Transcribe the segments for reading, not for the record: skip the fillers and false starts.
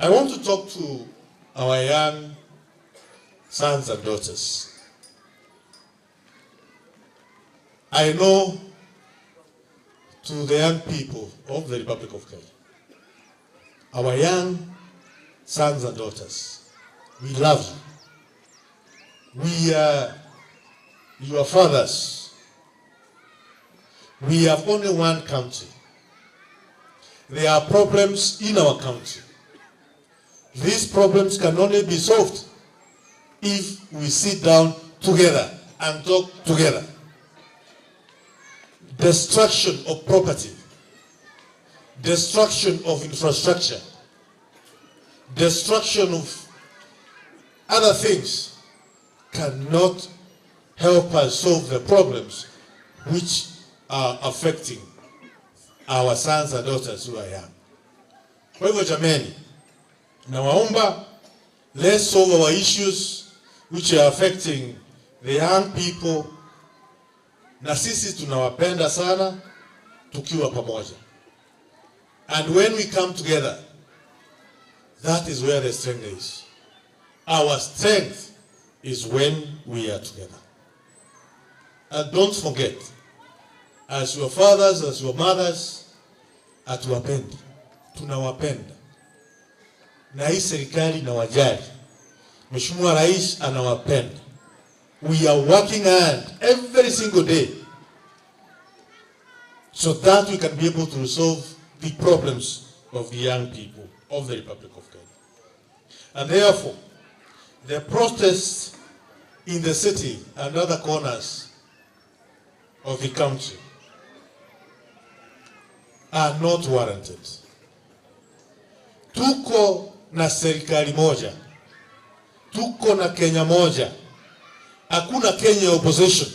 I want to talk to our young sons and daughters. I know to the young people of the Republic of Kenya, our young sons and daughters, we love you. We are your fathers. We have only one country. There are problems in our country. These problems can only be solved if we sit down together and talk together. Destruction of property, destruction of infrastructure, destruction of other things cannot help us solve the problems which are affecting our sons and daughters who are young. Kwa hivyo jameni, nawaomba, let's solve our issues which are affecting the young people. Na sisi tunawapenda sana tukiwa pamoja. And when we come together, that is where the strength is. Our strength is when we are together. And don't forget, as your fathers, as your mothers, atuwapendi, tunawapenda. Na hii serikali inawajali. Mheshimiwa Rais anawapenda. We are working hard every single day so that we can be able to resolve the problems of the young people of the Republic of Kenya. And therefore, the protests in the city and other corners of the country are not warranted. Tuko na serikali moja. Tuko na Kenya moja. Hakuna Kenya opposition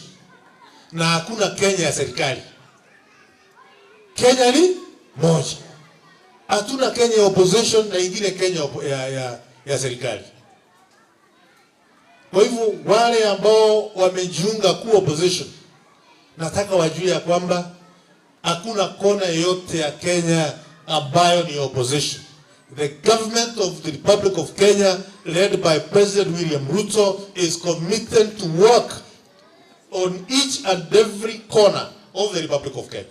na hakuna Kenya ya serikali. Kenya ni moja. Hatuna Kenya opposition na ingine Kenya ya serikali. Kwa hivyo wale ambao wamejiunga kuwa opposition, nataka wajue ya kwamba hakuna kona yote ya Kenya ambayo ni opposition. The government of the Republic of Kenya, led by President William Ruto, is committed to work on each and every corner of the Republic of Kenya.